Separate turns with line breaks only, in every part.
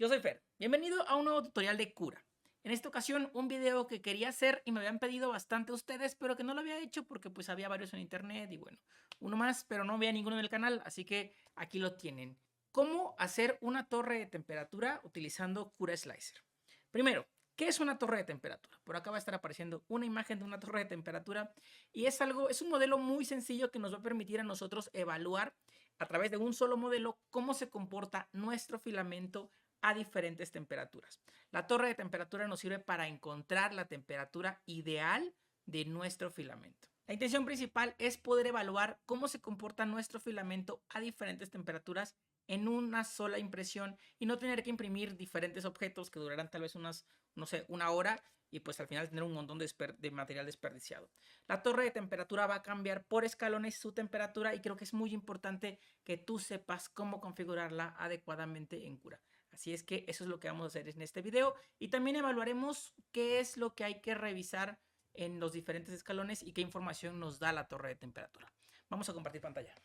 Yo soy Fer, bienvenido a un nuevo tutorial de cura. En esta ocasión un video que quería hacer y me habían pedido bastante ustedes, pero que no lo había hecho porque pues había varios en internet y bueno, uno más, pero no había ninguno en el canal, así que aquí lo tienen. ¿Cómo hacer una torre de temperatura utilizando Cura Slicer? Primero, ¿qué es una torre de temperatura? Por acá va a estar apareciendo una imagen de una torre de temperatura y es un modelo muy sencillo que nos va a permitir a nosotros evaluar a través de un solo modelo cómo se comporta nuestro filamento a diferentes temperaturas. La torre de temperatura nos sirve para encontrar la temperatura ideal de nuestro filamento. La intención principal es poder evaluar cómo se comporta nuestro filamento a diferentes temperaturas en una sola impresión y no tener que imprimir diferentes objetos que durarán tal vez no sé, una hora y pues al final tener un montón de material desperdiciado. La torre de temperatura va a cambiar por escalones su temperatura y creo que es muy importante que tú sepas cómo configurarla adecuadamente en Cura. Así es que eso es lo que vamos a hacer en este video y también evaluaremos qué es lo que hay que revisar en los diferentes escalones y qué información nos da la torre de temperatura. Vamos a compartir pantalla.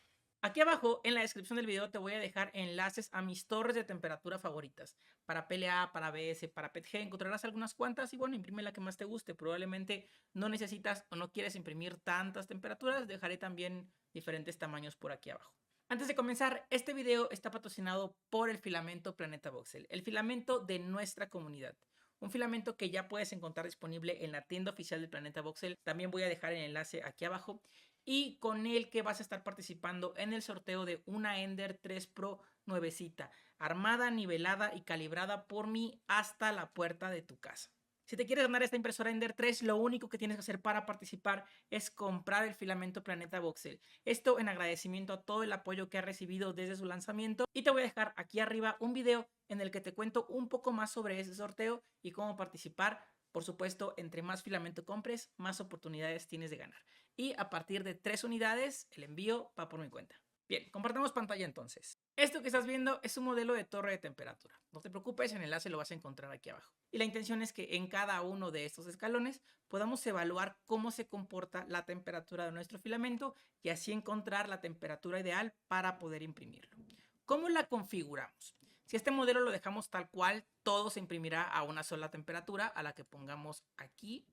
Aquí abajo en la descripción del video te voy a dejar enlaces a mis torres de temperatura favoritas. Para PLA, para ABS, para PETG encontrarás algunas cuantas y bueno, imprime la que más te guste. Probablemente no necesitas o no quieres imprimir tantas temperaturas. Dejaré también diferentes tamaños por aquí abajo. Antes de comenzar, este video está patrocinado por el filamento Planeta Voxel, el filamento de nuestra comunidad. Un filamento que ya puedes encontrar disponible en la tienda oficial del Planeta Voxel. También voy a dejar el enlace aquí abajo. Y con el que vas a estar participando en el sorteo de una Ender 3 Pro nuevecita, armada, nivelada y calibrada por mí hasta la puerta de tu casa. Si te quieres ganar esta impresora Ender 3, lo único que tienes que hacer para participar es comprar el filamento Planeta Voxel. Esto en agradecimiento a todo el apoyo que ha recibido desde su lanzamiento. Y te voy a dejar aquí arriba un video en el que te cuento un poco más sobre ese sorteo y cómo participar. Por supuesto, entre más filamento compres, más oportunidades tienes de ganar. Y a partir de 3 unidades, el envío va por mi cuenta. Bien, compartamos pantalla entonces. Esto que estás viendo es un modelo de torre de temperatura. No te preocupes, el enlace lo vas a encontrar aquí abajo. Y la intención es que en cada uno de estos escalones podamos evaluar cómo se comporta la temperatura de nuestro filamento y así encontrar la temperatura ideal para poder imprimirlo. ¿Cómo la configuramos? Si este modelo lo dejamos tal cual, todo se imprimirá a una sola temperatura a la que pongamos aquí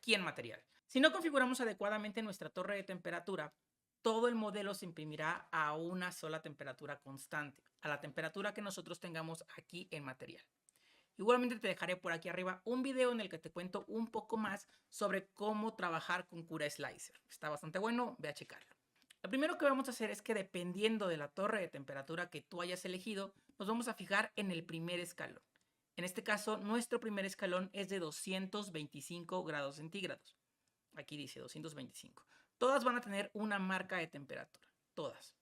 en material. Si no configuramos adecuadamente nuestra torre de temperatura, todo el modelo se imprimirá a una sola temperatura constante, a la temperatura que nosotros tengamos aquí en material. Igualmente te dejaré por aquí arriba un video en el que te cuento un poco más sobre cómo trabajar con Cura Slicer. Está bastante bueno, ve a checarlo. Lo primero que vamos a hacer es que dependiendo de la torre de temperatura que tú hayas elegido, nos vamos a fijar en el primer escalón. En este caso, nuestro primer escalón es de 225 grados centígrados. Aquí dice 225. Todas van a tener una marca de temperatura. Todas.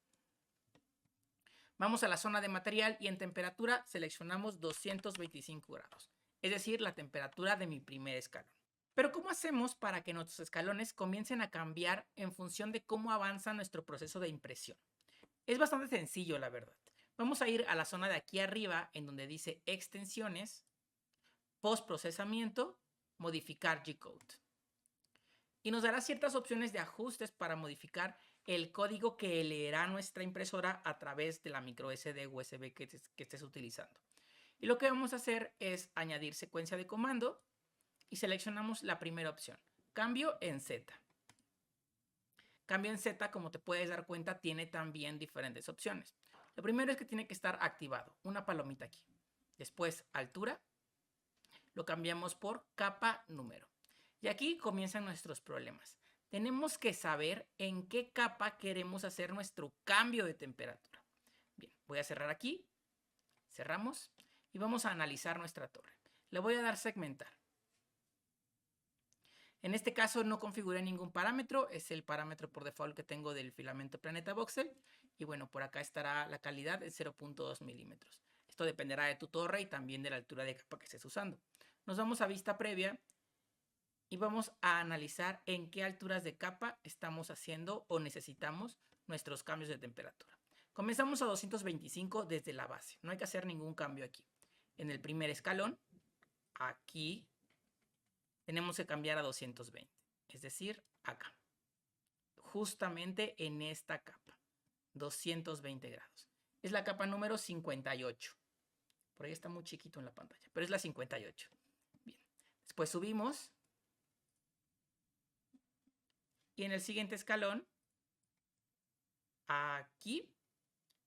Vamos a la zona de material y en temperatura seleccionamos 225 grados. Es decir, la temperatura de mi primer escalón. Pero ¿cómo hacemos para que nuestros escalones comiencen a cambiar en función de cómo avanza nuestro proceso de impresión? Es bastante sencillo, la verdad. Vamos a ir a la zona de aquí arriba en donde dice extensiones, postprocesamiento, modificar G-Code. Y nos dará ciertas opciones de ajustes para modificar el código que leerá nuestra impresora a través de la micro SD USB que estés utilizando. Y lo que vamos a hacer es añadir secuencia de comando y seleccionamos la primera opción, cambio en Z. Cambio en Z, como te puedes dar cuenta, tiene también diferentes opciones. Lo primero es que tiene que estar activado, una palomita aquí. Después, altura, lo cambiamos por capa número. Y aquí comienzan nuestros problemas. Tenemos que saber en qué capa queremos hacer nuestro cambio de temperatura. Bien, voy a cerrar aquí, cerramos y vamos a analizar nuestra torre. Le voy a dar segmentar. En este caso no configuré ningún parámetro, es el parámetro por default que tengo del filamento Planeta Voxel. Y bueno, por acá estará la calidad de 0.2 milímetros. Esto dependerá de tu torre y también de la altura de capa que estés usando. Nos vamos a vista previa y vamos a analizar en qué alturas de capa estamos haciendo o necesitamos nuestros cambios de temperatura. Comenzamos a 225 desde la base, no hay que hacer ningún cambio aquí. En el primer escalón, aquí tenemos que cambiar a 220, es decir, acá, justamente en esta capa, 220 grados. es la capa número 58. Por ahí está muy chiquito en la pantalla, pero es la 58. Bien, después subimos. Y en el siguiente escalón, aquí,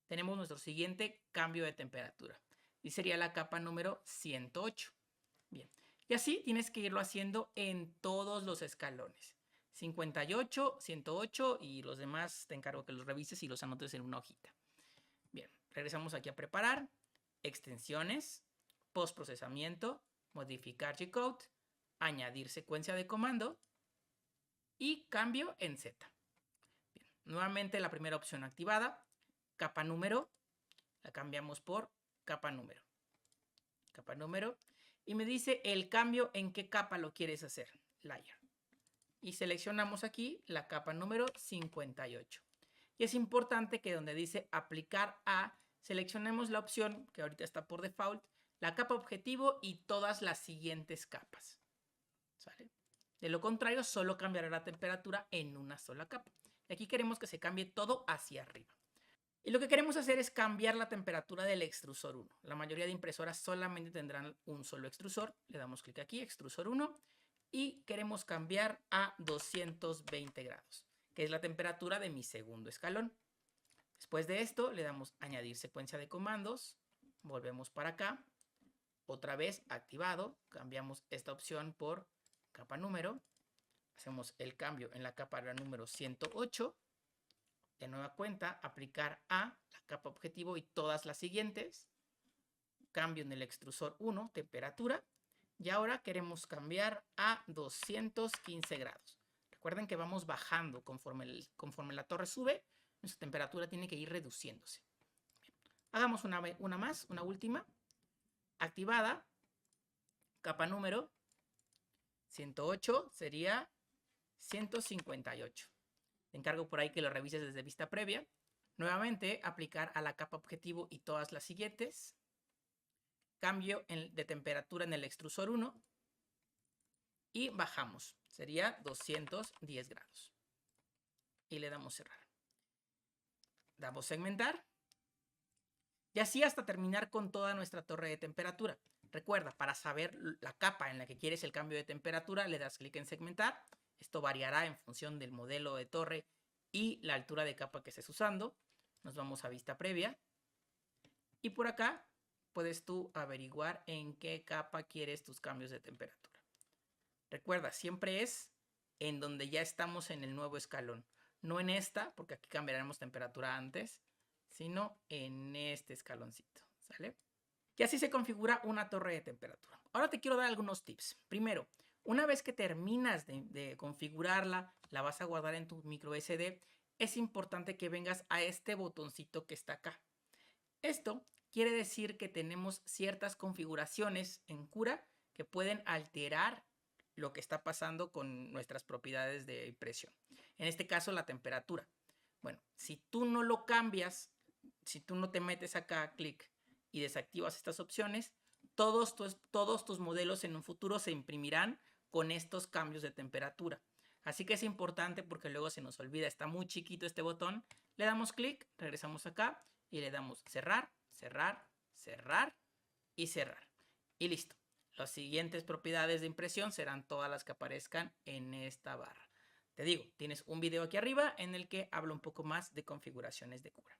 tenemos nuestro siguiente cambio de temperatura. Y sería la capa número 108. Bien, y así tienes que irlo haciendo en todos los escalones. 58, 108 y los demás te encargo que los revises y los anotes en una hojita. Bien, regresamos aquí a preparar, extensiones, postprocesamiento, modificar G-code, añadir secuencia de comando y cambio en Z. Bien, nuevamente la primera opción activada, capa número, la cambiamos por capa número. Capa número. Y me dice el cambio en qué capa lo quieres hacer. Layer. Y seleccionamos aquí la capa número 58. Y es importante que donde dice aplicar a, seleccionemos la opción que ahorita está por default, la capa objetivo y todas las siguientes capas. ¿Sale? De lo contrario, solo cambiará la temperatura en una sola capa. Y aquí queremos que se cambie todo hacia arriba. Y lo que queremos hacer es cambiar la temperatura del extrusor 1. La mayoría de impresoras solamente tendrán un solo extrusor. Le damos clic aquí, extrusor 1. Y queremos cambiar a 220 grados, que es la temperatura de mi segundo escalón. Después de esto, le damos añadir secuencia de comandos. Volvemos para acá. Otra vez activado. Cambiamos esta opción por capa número. Hacemos el cambio en la capa número 108. De nueva cuenta, aplicar a la capa objetivo y todas las siguientes. Cambio en el extrusor 1, temperatura. Y ahora queremos cambiar a 215 grados. Recuerden que vamos bajando conforme la torre sube. Nuestra temperatura tiene que ir reduciéndose. Bien. Hagamos una más, una última. Activada. Capa número 108 sería 158. Te encargo por ahí que lo revises desde vista previa. Nuevamente, aplicar a la capa objetivo y todas las siguientes. Cambio de temperatura en el extrusor 1. Y bajamos. Sería 210 grados. Y le damos cerrar. Damos segmentar. Y así hasta terminar con toda nuestra torre de temperatura. Recuerda, para saber la capa en la que quieres el cambio de temperatura, le das clic en segmentar. Esto variará en función del modelo de torre y la altura de capa que estés usando. Nos vamos a vista previa. Y por acá puedes tú averiguar en qué capa quieres tus cambios de temperatura. Recuerda, siempre es en donde ya estamos en el nuevo escalón. No en esta, porque aquí cambiaremos temperatura antes, sino en este escaloncito. ¿Sale? Y así se configura una torre de temperatura. Ahora te quiero dar algunos tips. Primero, una vez que terminas de configurarla, la vas a guardar en tu micro SD, es importante que vengas a este botoncito que está acá. Esto quiere decir que tenemos ciertas configuraciones en Cura que pueden alterar lo que está pasando con nuestras propiedades de impresión. En este caso, la temperatura. Bueno, si tú no lo cambias, si tú no te metes acá, clic, y desactivas estas opciones, todos tus modelos en un futuro se imprimirán con estos cambios de temperatura. Así que es importante porque luego se nos olvida, está muy chiquito este botón. Le damos clic, regresamos acá y le damos cerrar, cerrar, cerrar y cerrar. Y listo. Las siguientes propiedades de impresión serán todas las que aparezcan en esta barra. Te digo, tienes un video aquí arriba en el que hablo un poco más de configuraciones de Cura.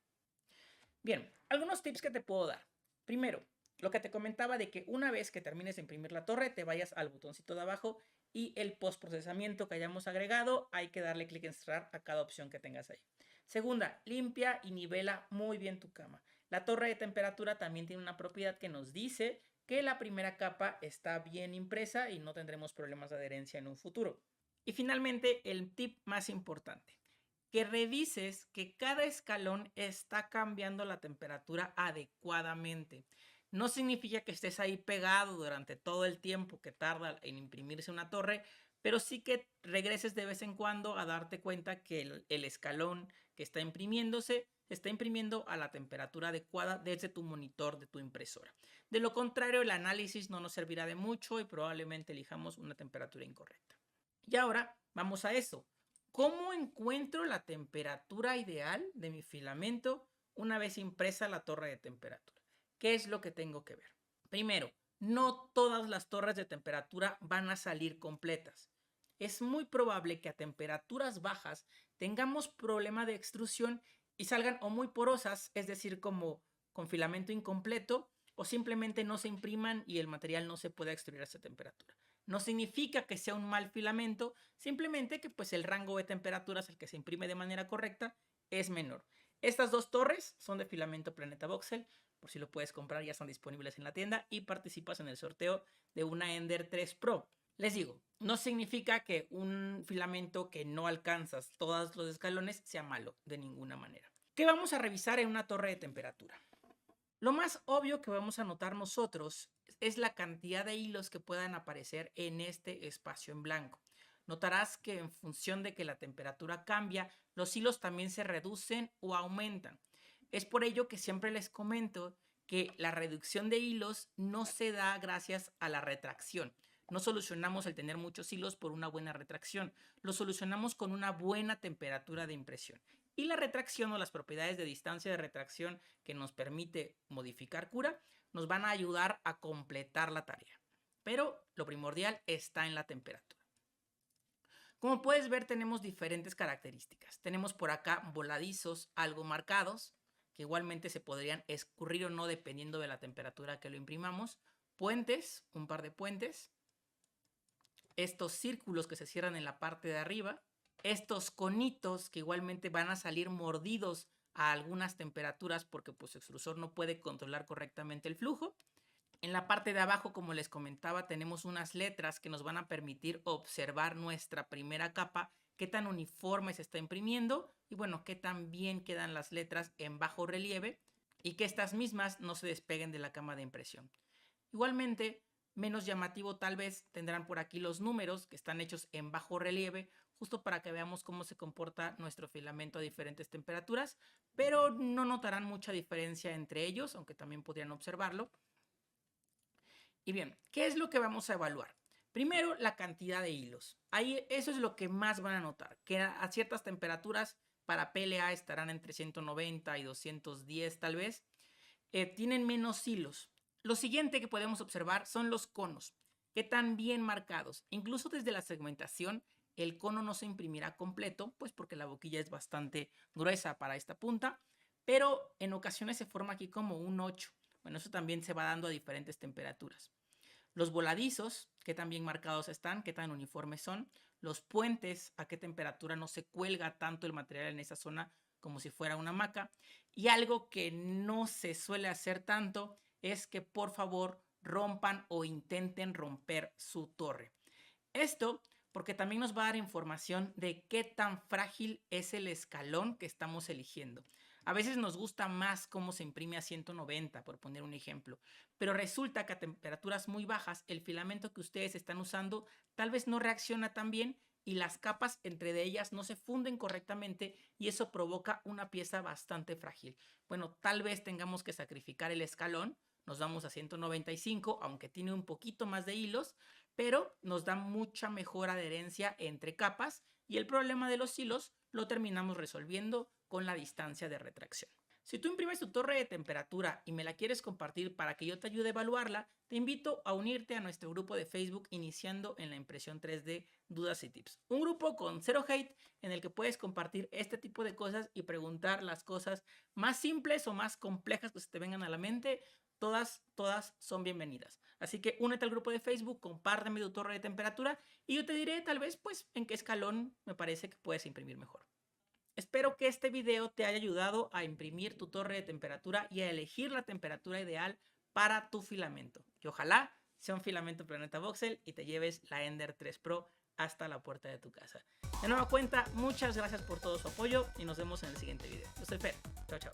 Bien, algunos tips que te puedo dar. Primero, lo que te comentaba de que una vez que termines de imprimir la torre, te vayas al botoncito de abajo y el postprocesamiento que hayamos agregado, hay que darle clic en cerrar a cada opción que tengas ahí. Segunda, limpia y nivela muy bien tu cama. La torre de temperatura también tiene una propiedad que nos dice que la primera capa está bien impresa y no tendremos problemas de adherencia en un futuro. Y finalmente, el tip más importante. Que revises que cada escalón está cambiando la temperatura adecuadamente. No significa que estés ahí pegado durante todo el tiempo que tarda en imprimirse una torre, pero sí que regreses de vez en cuando a darte cuenta que el escalón que está imprimiéndose se está imprimiendo a la temperatura adecuada desde tu monitor de tu impresora. De lo contrario, el análisis no nos servirá de mucho y probablemente elijamos una temperatura incorrecta. Y ahora vamos a eso. ¿Cómo encuentro la temperatura ideal de mi filamento una vez impresa la torre de temperatura. ¿Qué es lo que tengo que ver? Primero, no todas las torres de temperatura van a salir completas. Es muy probable que a temperaturas bajas tengamos problema de extrusión y salgan o muy porosas, es decir, como con filamento incompleto, o simplemente no se impriman y el material no se pueda extruir a esa temperatura. No significa que sea un mal filamento, simplemente que pues el rango de temperaturas al que se imprime de manera correcta es menor. Estas dos torres son de filamento Planeta Voxel, por si lo puedes comprar, ya están disponibles en la tienda y participas en el sorteo de una Ender 3 Pro. Les digo, no significa que un filamento que no alcanzas todos los escalones sea malo, de ninguna manera. ¿Qué vamos a revisar en una torre de temperatura? Lo más obvio que vamos a notar nosotros es la cantidad de hilos que puedan aparecer en este espacio en blanco. Notarás que en función de que la temperatura cambia, los hilos también se reducen o aumentan. Es por ello que siempre les comento que la reducción de hilos no se da gracias a la retracción. No solucionamos el tener muchos hilos por una buena retracción, lo solucionamos con una buena temperatura de impresión. Y la retracción o las propiedades de distancia de retracción que nos permite modificar cura nos van a ayudar a completar la tarea. Pero lo primordial está en la temperatura. Como puedes ver, tenemos diferentes características. Tenemos por acá voladizos algo marcados, que igualmente se podrían escurrir o no dependiendo de la temperatura que lo imprimamos. Puentes, un par de puentes. Estos círculos que se cierran en la parte de arriba. Estos conitos que igualmente van a salir mordidos a algunas temperaturas porque pues, el extrusor no puede controlar correctamente el flujo. En la parte de abajo, como les comentaba, tenemos unas letras que nos van a permitir observar nuestra primera capa, qué tan uniforme se está imprimiendo y bueno, qué tan bien quedan las letras en bajo relieve y que estas mismas no se despeguen de la cama de impresión. Igualmente, menos llamativo tal vez tendrán por aquí los números que están hechos en bajo relieve, justo para que veamos cómo se comporta nuestro filamento a diferentes temperaturas, pero no notarán mucha diferencia entre ellos, aunque también podrían observarlo. Y bien, ¿qué es lo que vamos a evaluar? Primero, la cantidad de hilos. Ahí eso es lo que más van a notar, que a ciertas temperaturas para PLA estarán entre 190 y 210 tal vez. Tienen menos hilos. Lo siguiente que podemos observar son los conos, que están bien marcados. Incluso desde la segmentación, el cono no se imprimirá completo, pues porque la boquilla es bastante gruesa para esta punta, pero en ocasiones se forma aquí como un 8. Bueno, eso también se va dando a diferentes temperaturas. Los voladizos, qué tan bien marcados están, qué tan uniformes son. Los puentes, a qué temperatura no se cuelga tanto el material en esa zona como si fuera una hamaca. Y algo que no se suele hacer tanto es que por favor rompan o intenten romper su torre. Esto porque también nos va a dar información de qué tan frágil es el escalón que estamos eligiendo. A veces nos gusta más cómo se imprime a 190, por poner un ejemplo, pero resulta que a temperaturas muy bajas el filamento que ustedes están usando tal vez no reacciona tan bien y las capas entre de ellas no se funden correctamente y eso provoca una pieza bastante frágil. Bueno, tal vez tengamos que sacrificar el escalón, nos vamos a 195, aunque tiene un poquito más de hilos, pero nos da mucha mejor adherencia entre capas y el problema de los hilos lo terminamos resolviendo con la distancia de retracción. Si tú imprimes tu torre de temperatura y me la quieres compartir para que yo te ayude a evaluarla, te invito a unirte a nuestro grupo de Facebook Iniciando en la Impresión 3D Dudas y Tips. Un grupo con cero hate en el que puedes compartir este tipo de cosas y preguntar las cosas más simples o más complejas que se te vengan a la mente. Todas son bienvenidas. Así que únete al grupo de Facebook, compárteme tu torre de temperatura y yo te diré tal vez pues en qué escalón me parece que puedes imprimir mejor. Espero que este video te haya ayudado a imprimir tu torre de temperatura y a elegir la temperatura ideal para tu filamento. Y ojalá sea un filamento Planeta Voxel y te lleves la Ender 3 Pro hasta la puerta de tu casa. De nueva cuenta, muchas gracias por todo su apoyo y nos vemos en el siguiente video. Yo soy Fer. Chao, chao.